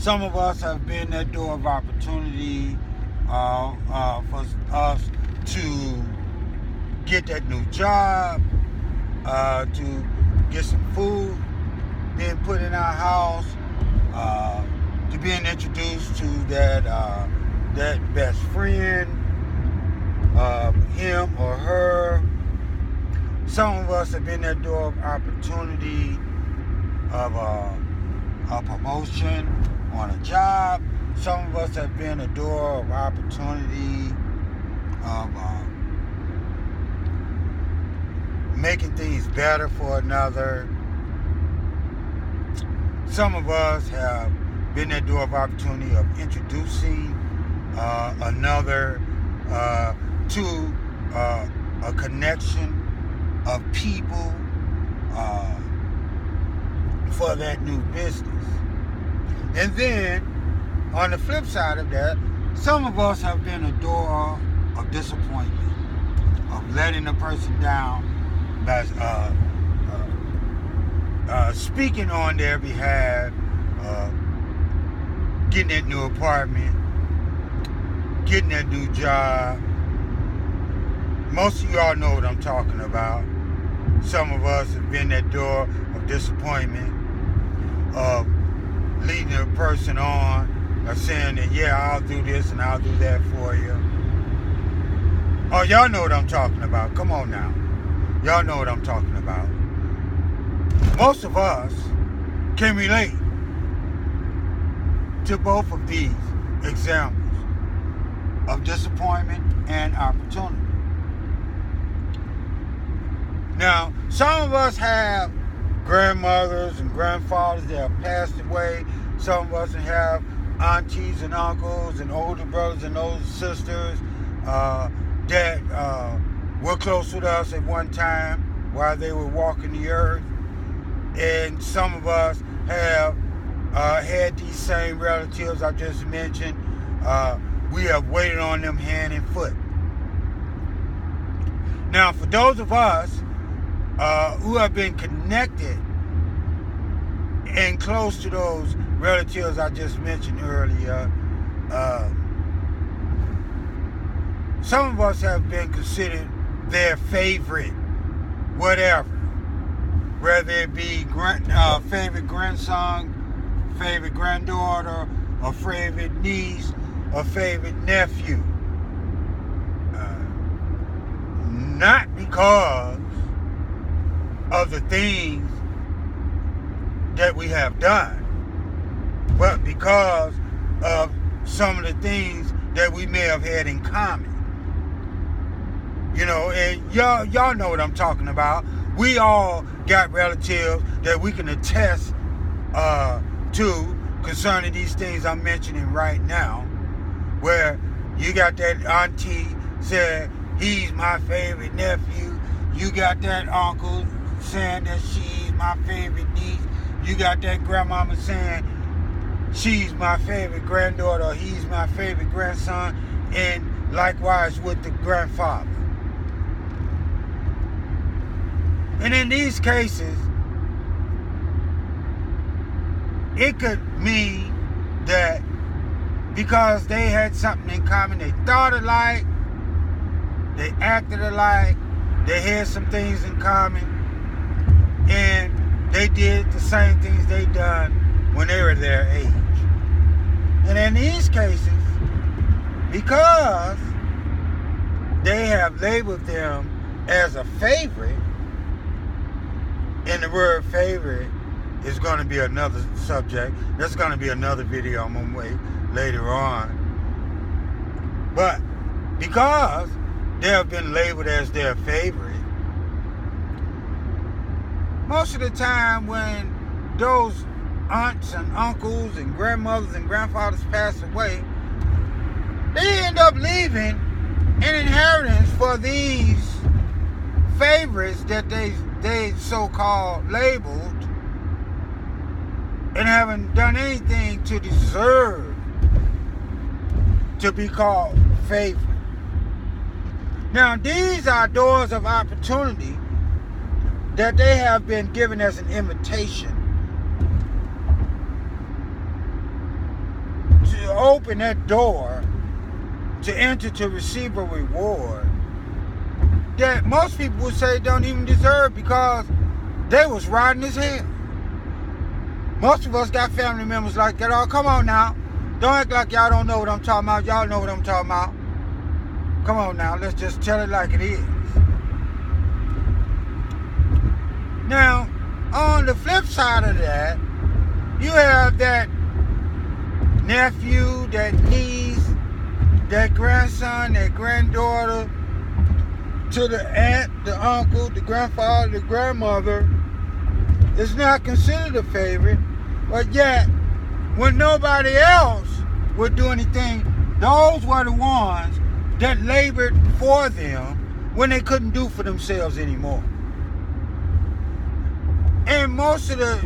Some of us have been that door of opportunity for us to get that new job, to get some food being put in our house, to being introduced to that best friend, him or her. Some of us have been that door of opportunity of a promotion on a job. Some of us have been a door of opportunity of making things better for another. Some of us have been that door of opportunity of introducing another to a connection of people for that new business. And then on the flip side of that, some of us have been a door of disappointment, of letting a person down by speaking on their behalf, getting that new apartment, getting that new job. Most of y'all know what I'm talking about. Some of us have been that door of disappointment, of leading a person on, or saying that, yeah, I'll do this and I'll do that for you. Oh, y'all know what I'm talking about. Come on now. Y'all know what I'm talking about. Most of us can relate to both of these examples of disappointment and opportunity. Now, some of us have grandmothers and grandfathers that have passed away. Some of us have aunties and uncles and older brothers and older sisters that were close with us at one time while they were walking the earth. And some of us have had these same relatives I just mentioned. We have waited on them hand and foot. Now, for those of us who have been connected and close to those relatives I just mentioned earlier, some of us have been considered their favorite, whatever. Whether it be favorite grandson, favorite granddaughter, or favorite niece, or favorite nephew. Not because of the things that we have done, but because of some of the things that we may have had in common. You know, and y'all know what I'm talking about. We all got relatives that we can attest to concerning these things I'm mentioning right now, where you got that auntie said he's my favorite nephew, you got that uncle saying that she's my favorite niece, you got that grandmama saying she's my favorite granddaughter or he's my favorite grandson, and likewise with the grandfather. And in these cases, it could mean that because they had something in common, they thought alike, they acted alike, they had some things in common, and they did the same things they done when they were their age. And in these cases, because they have labeled them as a favorite, and the word favorite is going to be another subject. That's going to be another video I'm going to make later on. But because they have been labeled as their favorite, most of the time when those aunts and uncles and grandmothers and grandfathers pass away, they end up leaving an inheritance for these favorites that they so-called labeled, and haven't done anything to deserve to be called favorite. Now, these are doors of opportunity that they have been given as an invitation open that door to enter to receive a reward that most people would say don't even deserve because they was rotten as hell. Most of us got family members like that. Oh, come on now. Don't act like y'all don't know what I'm talking about. Y'all know what I'm talking about. Come on now. Let's just tell it like it is. Now, on the flip side of that, you have that nephew, that niece, that grandson, that granddaughter, to the aunt, the uncle, the grandfather, the grandmother, is not considered a favorite, but yet, when nobody else would do anything, those were the ones that labored for them when they couldn't do for themselves anymore. And most of the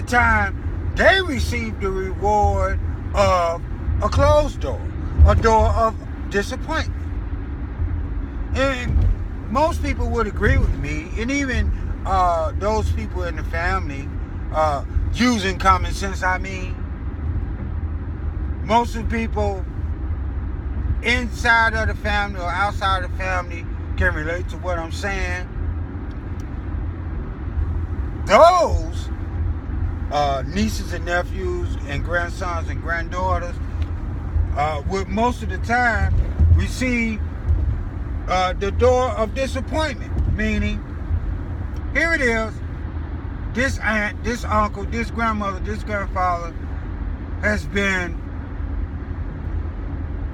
time, they received the reward of a closed door, a door of disappointment. And most people would agree with me, and even those people in the family, using common sense, I mean, most of the people inside of the family or outside of the family can relate to what I'm saying. Those nieces and nephews and grandsons and granddaughters would most of the time receive the door of disappointment, meaning, here it is, this aunt, this uncle, this grandmother, this grandfather has been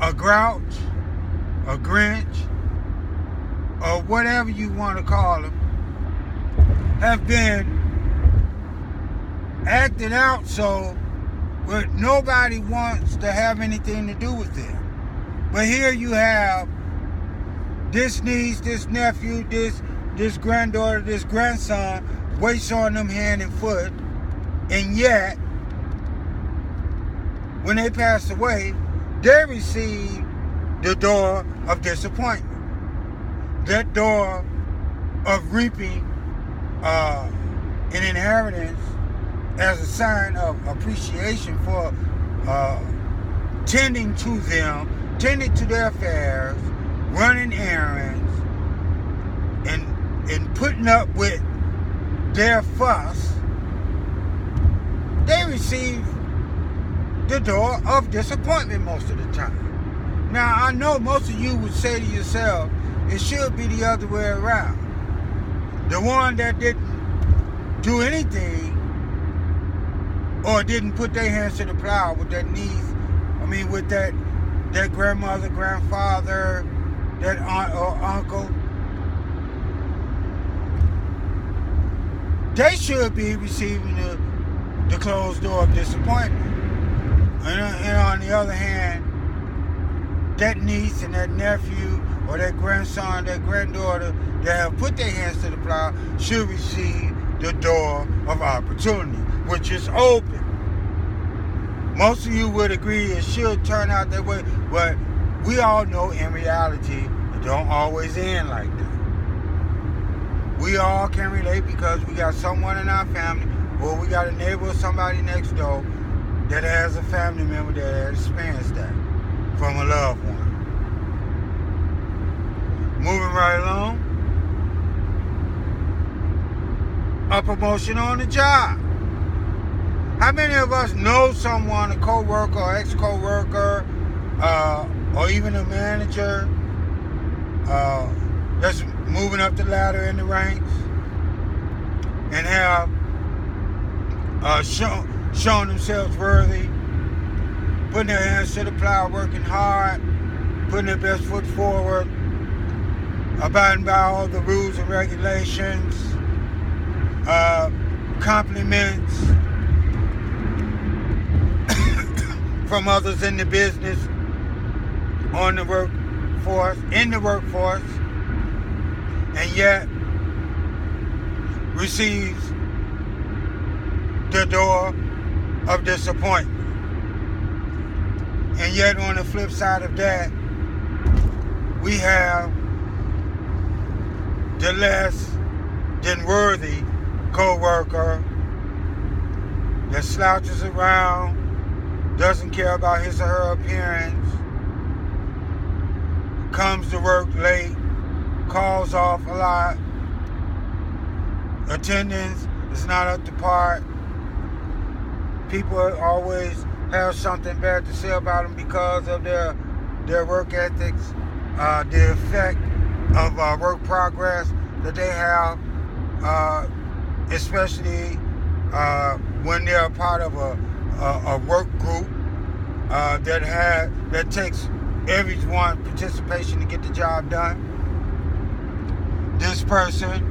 a grouch, a Grinch, or whatever you want to call them, have been acting out so but nobody wants to have anything to do with them. But here you have this niece, this nephew, this granddaughter, this grandson waits on them hand and foot, and yet when they pass away, they receive the door of disappointment, that door of reaping an inheritance as a sign of appreciation for tending to them, tending to their affairs, running errands, and putting up with their fuss. They receive the door of disappointment most of the time. Now, I know most of you would say to yourself, it should be the other way around. The one that didn't do anything or didn't put their hands to the plow with that niece, with that grandmother, grandfather, that aunt or uncle, they should be receiving the closed door of disappointment. And on the other hand, that niece and that nephew or that grandson, that granddaughter that have put their hands to the plow should receive the door of opportunity, which is open. Most of you would agree it should turn out that way, but we all know in reality it don't always end like that. We all can relate because we got someone in our family, or we got a neighbor or somebody next door that has a family member that has experienced that from a loved one. Moving right along. A promotion on the job. How many of us know someone, a co-worker or ex-co-worker, or even a manager that's moving up the ladder in the ranks and have shown themselves worthy, putting their hands to the plow, working hard, putting their best foot forward, abiding by all the rules and regulations, compliments from others in the business, in the workforce, and yet receives the door of disappointment. And yet on the flip side of that, we have the less than worthy co-worker that slouches around, doesn't care about his or her appearance, comes to work late, calls off a lot, attendance is not up to par. People always have something bad to say about them because of their work ethics, the effect of work progress that they have, especially when they're a part of a work group that takes everyone's participation to get the job done. This person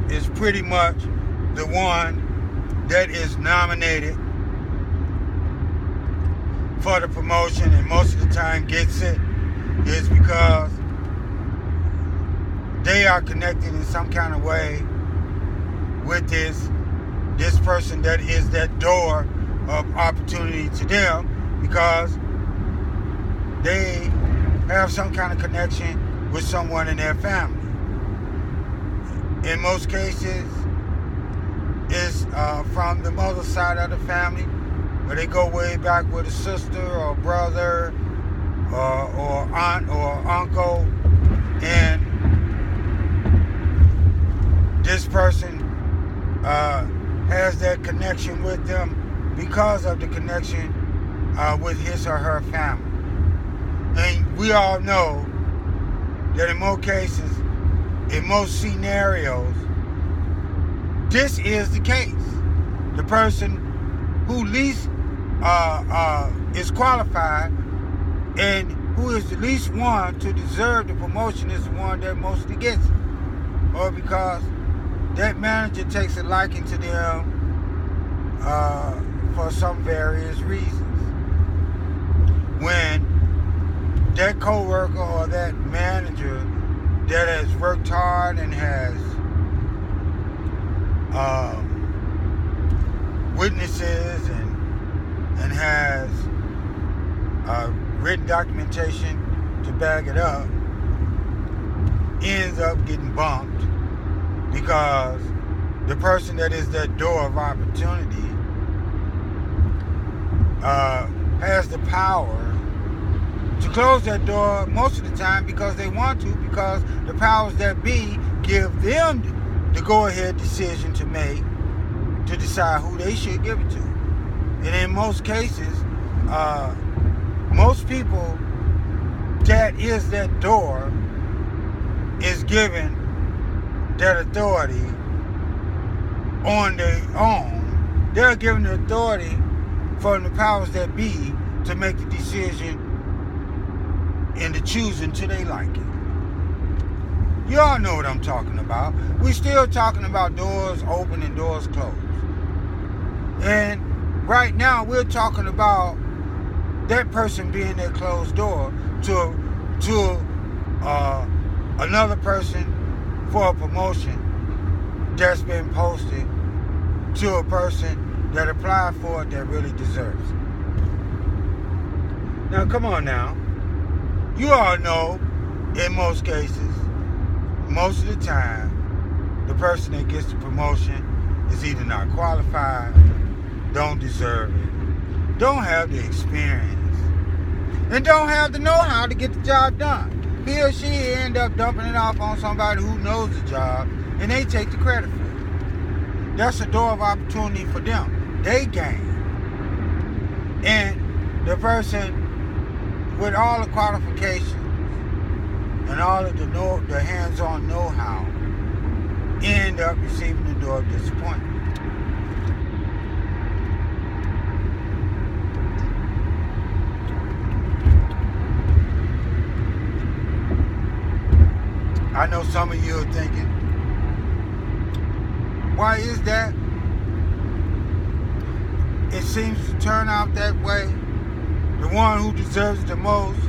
is pretty much the one that is nominated for the promotion, and most of the time gets it, is because they are connected in some kind of way with this person that is that door of opportunity to them, because they have some kind of connection with someone in their family. In most cases, it's from the mother's side of the family, where they go way back with a sister or brother or aunt or uncle, and this person has that connection with them because of the connection with his or her family. And we all know that in most cases, in most scenarios, this is the case. The person who least is qualified and who is the least one to deserve the promotion is the one that mostly gets it. Or because that manager takes a liking to them for some various reasons. When that co-worker or that manager that has worked hard and has witnesses and has written documentation to back it up, ends up getting bumped because the person that is that door of opportunity has the power to close that door most of the time because they want to, because the powers that be give them the go-ahead decision to make to decide who they should give it to. And in most cases, most people that is that door is given that authority on their own. They're given the authority from the powers that be to make the decision and the choosing till they like it. You all know what I'm talking about. We're still talking about doors open and doors closed. And right now we're talking about that person being that closed door to another person for a promotion that's been posted to a person that applied for it that really deserves it. Now come on now. You all know, in most cases, most of the time, the person that gets the promotion is either not qualified, don't deserve it, don't have the experience, and don't have the know-how to get the job done. He or she end up dumping it off on somebody who knows the job, and they take the credit for it. That's a door of opportunity for them. They gain. And the person with all the qualifications and all of the hands-on know-how end up receiving the door of disappointment. I know some of you are thinking, why is that? It seems to turn out that way. The one who deserves it the most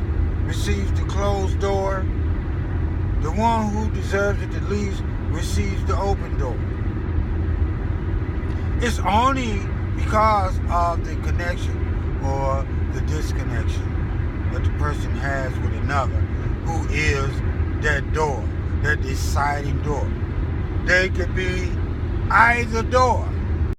receives the closed door. The one who deserves it the least receives the open door. It's only because of the connection or the disconnection that the person has with another who is that door, that deciding door. They could be either door.